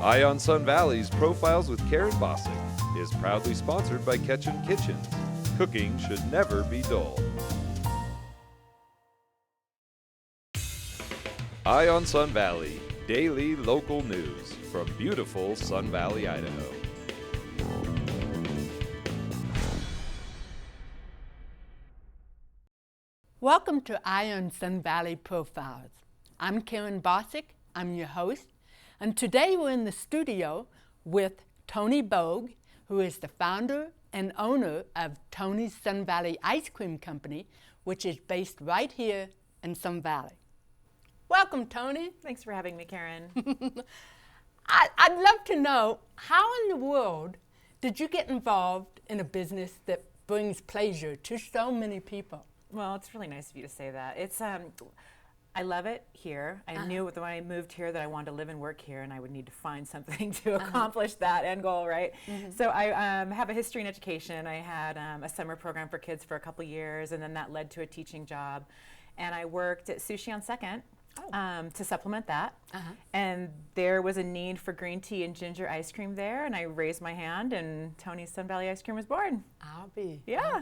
Eye on Sun Valley's Profiles with Karen Bossick is proudly sponsored by Ketchum Kitchens. Cooking should never be dull. Eye on Sun Valley, daily local news from beautiful Sun Valley, Idaho. Welcome to Eye on Sun Valley Profiles. I'm Karen Bossick, I'm your host, and today we're in the studio with Toni Bogue, who is the founder and owner of Toni's Sun Valley Ice Cream Company, which is based right here in Sun Valley. Welcome, Toni. Thanks for having me, Karen. I'd love to know, how in the world did you get involved in a business that brings pleasure to so many people? Well, it's really nice of you to say that. It's I love it here. I knew when I moved here that I wanted to live and work here, and I would need to find something to accomplish that end goal, right? So I have a history in education. I had a summer program for kids for a couple years, and then that led to a teaching job. And I worked at Sushi on 2nd to supplement that. And there was a need for green tea and ginger ice cream there, and I raised my hand, and Toni's Sun Valley Ice Cream was born. I'll be. Yeah.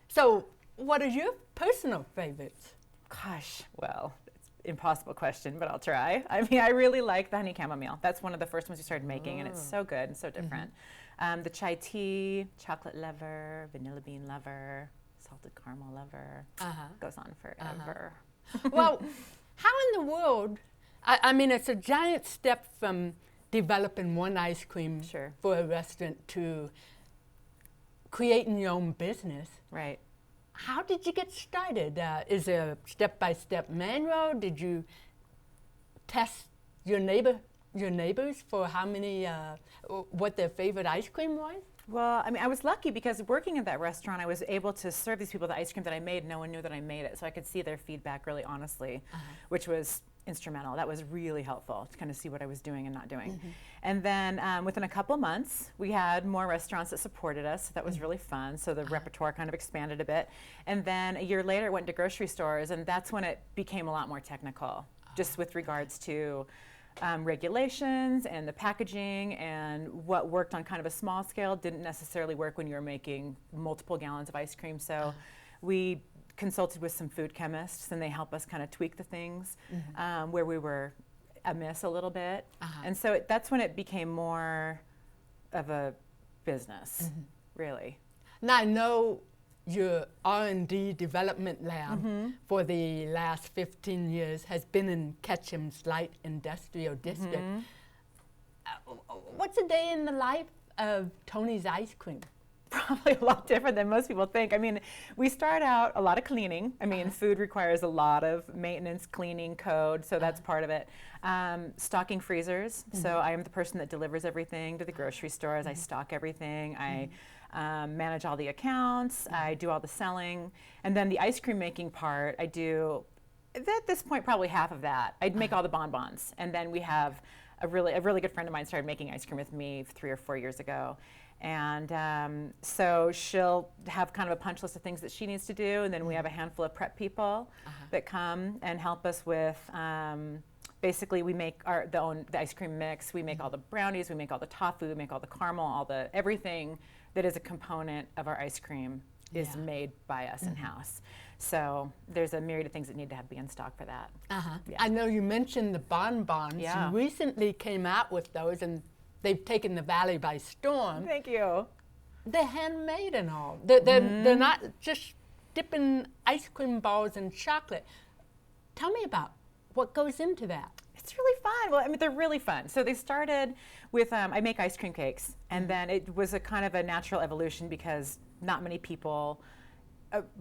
So what are your personal favorites? Gosh, well, it's an impossible question, but I'll try. I mean, I really like the honey chamomile. That's one of the first ones we started making, and it's so good and so different. The chai tea, chocolate lover, vanilla bean lover, salted caramel lover. Goes on forever. Well, how in the world, I mean, it's a giant step from developing one ice cream for a restaurant to creating your own business. Right. How did you get started? Is there a step-by-step manual? Did you test your neighbors for how many, what their favorite ice cream was? Well, I mean, I was lucky because working at that restaurant, I was able to serve these people the ice cream that I made. No one knew that I made it, so I could see their feedback really honestly, which was instrumental. That was really helpful to kind of see what I was doing and not doing. And then within a couple months, we had more restaurants that supported us. So that was really fun. So the repertoire kind of expanded a bit. And then a year later, it went to grocery stores, and that's when it became a lot more technical, just with regards to regulations and the packaging, and what worked on kind of a small scale didn't necessarily work when you were making multiple gallons of ice cream. So we consulted with some food chemists, and they help us kind of tweak the things where we were amiss a little bit. And so that's when it became more of a business, really. Now I know your R&D development lab for the last 15 years has been in Ketchum's Light Industrial District. What's a day in the life of Toni's Ice Cream? Probably a lot different than most people think. I mean, we start out a lot of cleaning. I mean, food requires a lot of maintenance, cleaning, code, so that's part of it. Stocking freezers. So I am the person that delivers everything to the grocery stores. I stock everything. I manage all the accounts. I do all the selling. And then the ice cream making part, I do, at this point, probably half of that. I'd make all the bonbons. And then we have a really good friend of mine started making ice cream with me 3 or 4 years ago. And so she'll have kind of a punch list of things that she needs to do, and then we have a handful of prep people that come and help us with, basically we make the ice cream mix, we make all the brownies, we make all the tofu, we make all the caramel, everything that is a component of our ice cream is made by us in-house. So there's a myriad of things that need to be in stock for that. I know you mentioned the bonbons. You recently came out with those, and they've taken the valley by storm. Thank you. They're handmade and all. They're not just dipping ice cream balls in chocolate. Tell me about what goes into that. It's really fun. Well, I mean, they're really fun. So they started with, I make ice cream cakes, and then it was a kind of a natural evolution because not many people,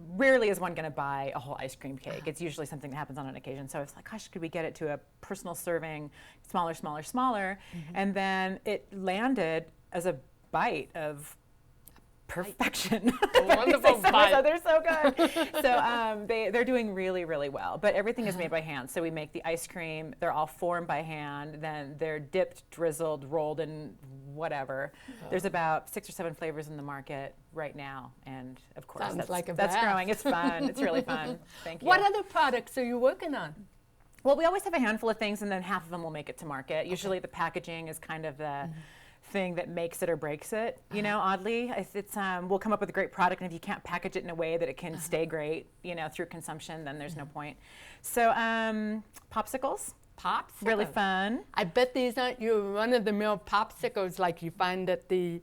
rarely is one going to buy a whole ice cream cake. It's usually something that happens on an occasion. So I was like, gosh, could we get it to a personal serving, smaller? And then it landed as a bite of perfection. Wonderful bite. So they're so good. So they're doing really, really well. But everything is made by hand. So we make the ice cream. They're all formed by hand. Then they're dipped, drizzled, rolled in whatever. There's about 6 or 7 flavors in the market right now. And of course, that's growing. It's fun. It's really fun. Thank you. What other products are you working on? Well, we always have a handful of things, and then half of them will make it to market. Usually the packaging is kind of the thing that makes it or breaks it, you know, oddly. It's, we'll come up with a great product, and if you can't package it in a way that it can stay great, you know, through consumption, then there's no point. So popsicles. Popsicles. Really fun. I bet these aren't your run-of-the-mill popsicles like you find at the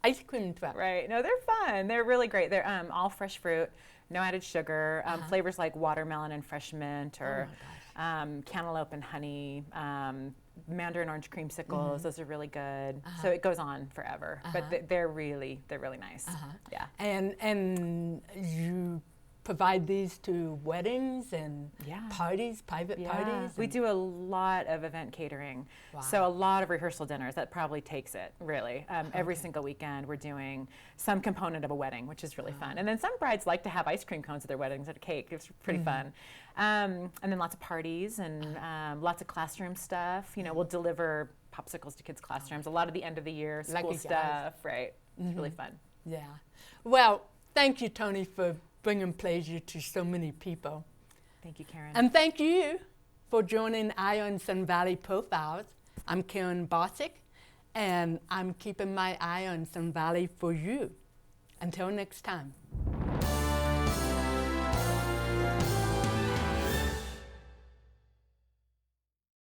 ice cream truck. Right. No, they're fun. They're really great. They're all fresh fruit, no added sugar, flavors like watermelon and fresh mint, or cantaloupe and honey, mandarin orange creamsicles. Those are really good. So it goes on forever, but they're really nice. Yeah. And you provide these to weddings and parties, private parties? We do a lot of event catering. So a lot of rehearsal dinners. That probably takes it, really. Every single weekend we're doing some component of a wedding, which is really fun. And then some brides like to have ice cream cones at their weddings and a cake. It's pretty fun. And then lots of parties and lots of classroom stuff. You know, we'll deliver popsicles to kids' classrooms. A lot of the end of the year school Lucky stuff, right? It's really fun. Yeah. Well, thank you, Toni, for bringing pleasure to so many people. Thank you, Karen. And thank you for joining Eye on Sun Valley Profiles. I'm Karen Bossick, and I'm keeping my eye on Sun Valley for you. Until next time.